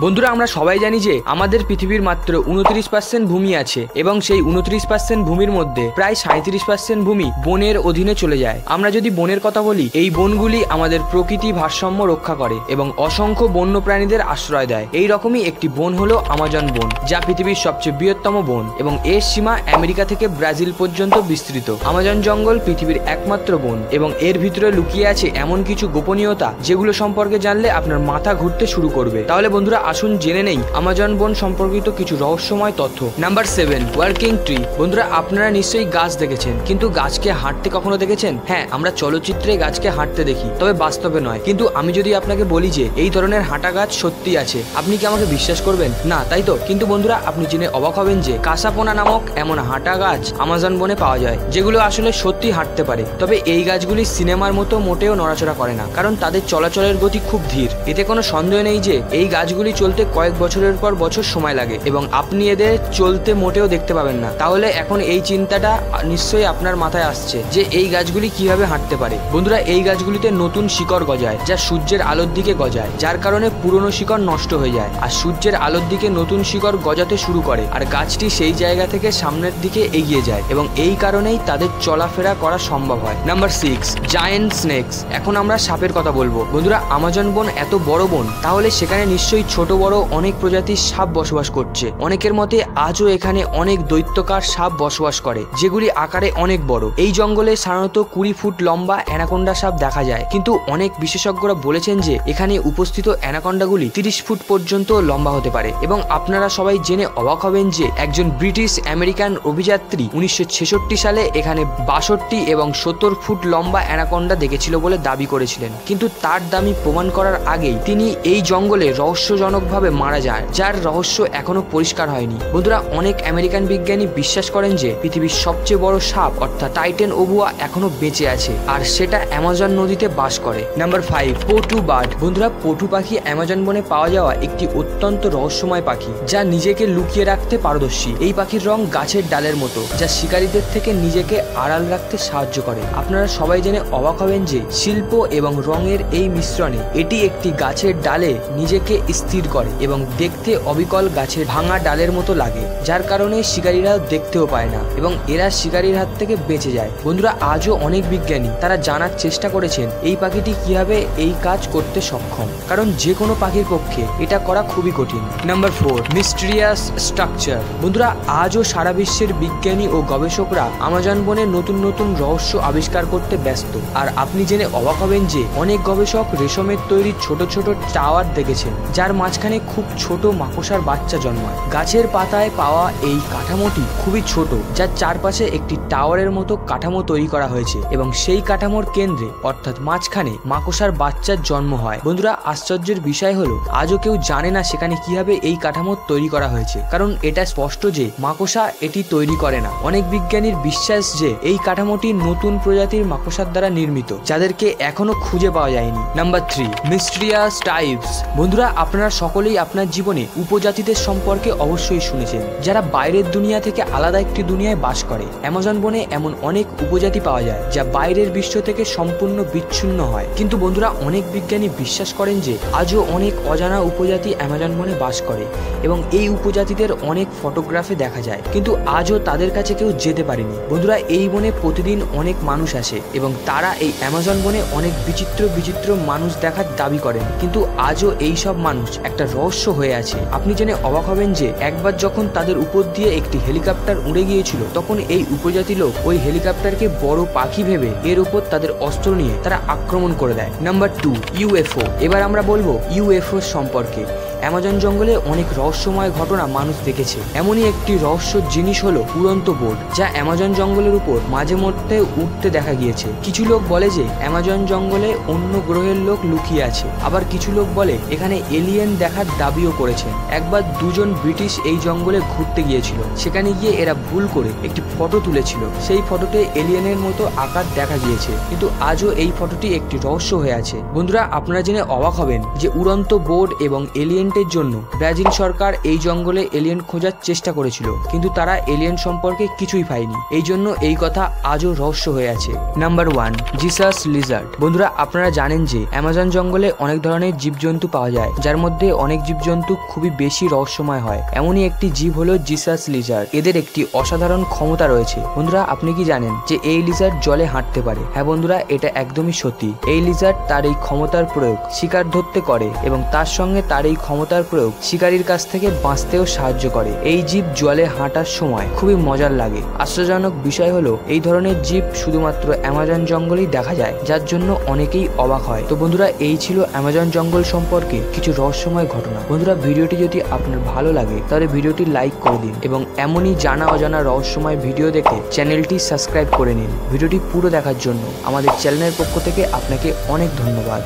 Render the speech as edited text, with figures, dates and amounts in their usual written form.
বন্ধুরা, আমরা সবাই জানি যে আমাদের পৃথিবীর মাত্র 29% ভূমি আছে এবং সেই 29% ভূমির মধ্যে প্রায় 37% ভূমি বনের অধীনে চলে যায়। আমরা যদি বনের কথা বলি, এই বনগুলি আমাদের প্রকৃতি ভারসাম্য রক্ষা করে এবং অসংখ্য বন্য প্রাণীদের আশ্রয় দেয়। এই রকমই একটি বন হলো আমাজন বন, যা পৃথিবীর সবচেয়ে বৃহত্তম বন এবং এর সীমা আমেরিকা থেকে ব্রাজিল পর্যন্ত বিস্তৃত। আমাজন জঙ্গল পৃথিবীর একমাত্র বন এবং এর ভিতরে লুকিয়ে আছে এমন কিছু গোপনীয়তা যেগুলো সম্পর্কে জানলে আপনার মাথা ঘুরতে শুরু করবে। তাহলে বন্ধুরা, আসুন জেনে নেই আমাজন বন সম্পর্কিত কিছু রহস্যময় তথ্য। Number 7, working tree. বন্ধুরা, আপনারা নিশ্চয়ই গাছ দেখেছেন, কিন্তু গাছকে হাঁটতে কখনো দেখেছেন? হ্যাঁ, আমরা চলচ্চিত্রে গাছকে হাঁটতে দেখি, তবে বাস্তবে নয়। কিন্তু আমি যদি আপনাকে বলি যে এই ধরনের হাঁটা গাছ সত্যি আছে, আপনি কি আমাকে বিশ্বাস করবেন? না, তাই তো? কিন্তু বন্ধুরা, আপনি জেনে অবাক হবেন যে কাসাপোনা নামক এমন হাঁটা গাছ আমাজন বনে পাওয়া যায়, যেগুলো আসলে সত্যি হাঁটতে পারে। তবে এই গাছগুলি সিনেমার মতো মোটেও নড়াচড়া করে না, কারণ তাদের চলাচলের গতি খুব ধীর। এতে কোনো সন্দেহ নেই যে এই গাছগুলি চলতে কয়েক বছরের পর বছর সময় লাগে এবং আপনি এদের চলতে মোটেও দেখতে পাবেন না। তাহলে এখন এই চিন্তাটা নিশ্চয়ই আপনার মাথায় আসছে যে এই গাছগুলি কিভাবে হাঁটতে পারে। বন্ধুরা, এই গাছগুলিতে নতুন শিকড় গজায়, যা সূর্যের আলোর দিকে গজায়, যার কারণে পুরনো শিকড় নষ্ট হয়ে যায় আর সূর্যের আলোর দিকে নতুন শিকড় গজাতে শুরু করে, আর গাছটি সেই জায়গা থেকে সামনের দিকে এগিয়ে যায় এবং এই কারণেই তাদের চলাফেরা করা সম্ভব হয়। Number 6, giant snake's. এখন আমরা সাপের কথা বলবো। বন্ধুরা, আমাজন বন এত বড় বন, তাহলে সেখানে নিশ্চয়ই ছোট বড় অনেক প্রজাতির সাপ বসবাস করছে। অনেকের মতে আজও এখানে অনেক দৈত্যকার সাপ বসবাস করে, যেগুলি আকারে অনেক বড়। এই জঙ্গলে সাধারণত 20 ফুট লম্বা অ্যানাকোন্ডা সাপ দেখা যায়, কিন্তু অনেক বিশেষজ্ঞরা বলেছেন যে এখানে উপস্থিত অ্যানাকোন্ডাগুলি 30 ফুট পর্যন্ত লম্বা হতে পারে। এবং আপনারা সবাই জেনে অবাক হবেন যে একজন ব্রিটিশ আমেরিকান অভিযাত্রী 1966 সালে এখানে 62 এবং 70 ফুট লম্বা অ্যানাকোন্ডা দেখেছিল বলে দাবি করেছিলেন, কিন্তু তার দাবি প্রমাণ করার আগেই তিনি এই জঙ্গলে রহস্যজনকভাবে মারা যান, যার রহস্য এখনো পরিষ্কার হয়নি। বন্ধুরা, অনেক আমেরিকান বিজ্ঞানী বিশ্বাস করেন যে পৃথিবীর সবচেয়ে বড় সাপ অর্থাৎ টাইটান ওবুয়া এখনো বেঁচে আছে, আর সেটা অ্যামাজন নদীতে বাস করে। নাম্বার 5, পটু বার্ড। বন্ধুরা, পটু পাখি অ্যামাজন বনে পাওয়া যাওয়া একটি অত্যন্ত রহস্যময় পাখি, যা নিজেকে লুকিয়ে রাখতে পারদর্শী। এই পাখির রং গাছের ডালের মতো, যা শিকারীদের থেকে নিজেকে আড়াল রাখতে সাহায্য করে। আপনারা সবাই জেনে অবাক হবেন যে শিল্প এবং রঙের এই মিশ্রণে এটি একটি গাছের ডালে নিজেকে স্থির করে এবং দেখতে অবিকল গাছের ভাঙা ডালের মতো লাগে, যার কারণে শিকারীরা দেখতেও পায় না এবং এরা শিকারীর হাত থেকে বেঁচে যায়। বন্ধুরা, আজও অনেক বিজ্ঞানী তারা জানার চেষ্টা করেছেন এই পাখিটি কিভাবে এই কাজ করতে সক্ষম, কারণ যে কোনো পাখির পক্ষে এটা করা খুবই কঠিন। Number 4, mysterious structure. বন্ধুরা, আজও সারা বিশ্বের বিজ্ঞানী ও গবেষকরা আমাজন বনে নতুন নতুন রহস্য আবিষ্কার করতে ব্যস্ত। আর আপনি জেনে অবাক হবেন যে অনেক গবেষক রেশমের তৈরি ছোট ছোট টাওয়ার দেখেছেন, যার মাঝখানে খুব ছোট মাকড়সার বাচ্চা জন্মায়। গাছের পাতায় পাওয়া এই কাঠামোটি খুবই ছোট, যার চারপাশে একটি টাওয়ারের মতো কাঠামো তৈরি করা হয়েছে এবং সেই কাঠামোর কেন্দ্রে অর্থাৎ মাঝখানে মাকড়সার বাচ্চার জন্ম হয়। বন্ধুরা, আশ্চর্যের বিষয় হলো আজও কেউ জানে না সেখানে কিভাবে এই কাঠামো তৈরি করা হয়েছে, কারণ এটা স্পষ্ট যে মাকড়সা এটি তৈরি করে না। অনেক বিজ্ঞানীর বিশ্বাস যে এই কাঠামোটি নতুন প্রজাতির মাকড়সার দ্বারা নির্মিত, যাদেরকে এখনো খুঁজে পাওয়া যায়নি। Number 3, mysterious types. বন্ধুরা, আপনারা সকলেই আপনার জীবনে উপজাতিদের সম্পর্কে অবশ্যই শুনেছেন, যারা বাইরের দুনিয়া থেকে আলাদা একটি দুনিয়ায় বাস করে। অ্যামাজন বনে এমন অনেক উপজাতি পাওয়া যায় যা বাইরের বিশ্ব থেকে সম্পূর্ণ বিচ্ছিন্ন হয়, কিন্তু বন্ধুরা, অনেক বিজ্ঞানী বিশ্বাস করেন যে আজও অনেক অজানা উপজাতি অ্যামাজন বনে বাস করে এবং এই উপজাতিদের অনেক ফটোগ্রাফে দেখা যায়, কিন্তু আজও তাদের কাছে কেউ যেতে পারেনি। বন্ধুরা, এই বনে প্রতিদিন অনেক মানুষ আসে এবং তারা এই অ্যামাজন বনে অনেক বিচিত্র বিচিত্র মানুষ দেখার দাবি করেন, কিন্তু আজও এই সব মানুষ একটা রহস্য হয়ে আছে। আপনি জেনে অবাক হবেন যে একবার যখন তাদের উপর দিয়ে একটি হেলিকপ্টার উড়ে গিয়েছিল, তখন এই উপজাতি লোক ওই হেলিকপ্টারকে বড় পাখি ভেবে এর উপর তাদের অস্ত্র নিয়ে তারা আক্রমণ করে দেয়। Number 2, UFO. এবার আমরা বলবো ইউএফও সম্পর্কে। অ্যামাজন জঙ্গলে অনেক রহস্যময় ঘটনা মানুষ দেখেছে। এমনই একটি রহস্যর জিনিস হলো উড়ন্ত বোট, যা অ্যামাজন জঙ্গলের উপর মাঝে মধ্যে উঠতে দেখা গিয়েছে। কিছু লোক বলে যে অ্যামাজন জঙ্গলে অন্য গ্রহের লোক লুকিয়ে আছে, আবার কিছু লোক বলে এখানে এলিয়েন দেখার দাবিও করেছেন। একবার দুজন ব্রিটিশ এই জঙ্গলে ঘুরতে গিয়েছিল, সেখানে গিয়ে এরা ভুল করে একটি ফটো তুলেছিল। সেই ফটোতে এলিয়েনের মতো আকার দেখা গিয়েছে, কিন্তু আজও এই ফটোটি একটি রহস্য হয়ে আছে। বন্ধুরা, আপনারা জেনে অবাক হবেন যে উড়ন্ত বোট এবং এলিয়েন এলিয়েন্টের জন্য ব্রাজিল সরকার এই জঙ্গলে এলিয়েন খোঁজার চেষ্টা করেছিল, কিন্তু তারা এলিয়েন সম্পর্কে কিছুই পায়নি। এই জন্য এই কথা আজও রহস্য হয়ে আছে। Number 1, Jesus Lizaad. বন্ধুরা, আপনারা জানেন যে অ্যামাজন জঙ্গলে অনেক ধরনের জীবজন্তু পাওয়া যায়, যার মধ্যে অনেক জীবজন্তু খুবই বেশি রহস্যময় হয়। এমনই একটি জীব হলো জিসাস লিজার্ড। এদের একটি অসাধারণ ক্ষমতা রয়েছে। বন্ধুরা, আপনি কি জানেন যে এই লিজার্ড জলে হাঁটতে পারে? হ্যাঁ বন্ধুরা, এটা একদমই সত্যি। এই লিজার্ড তার এই ক্ষমতার প্রয়োগ শিকার ধরতে করে এবং তার সঙ্গে তার এই ক্ষমতার প্রয়োগ শিকারীর কাছ থেকে বাঁচতেও সাহায্য করে। এই জীব জলে হাঁটার সময় খুবই মজার লাগে। আশ্চর্যজনক বিষয় হলো এই ধরনের জীব শুধুমাত্র অ্যামাজন জঙ্গলেই দেখা যায়, যার জন্য অনেকেই অবাক হয়। তো বন্ধুরা, এই ছিল অ্যামাজন জঙ্গল সম্পর্কে কিছু রহস্যময় ঘটনা। বন্ধুরা, ভিডিওটি যদি আপনার ভালো লাগে তাহলে ভিডিওটি লাইক করে দিন এবং এমনই জানা অজানা রহস্যময় ভিডিও দেখে চ্যানেলটি সাবস্ক্রাইব করে নিন। ভিডিওটি পুরো দেখার জন্য আমাদের চ্যানেলের পক্ষ থেকে আপনাকে অনেক ধন্যবাদ।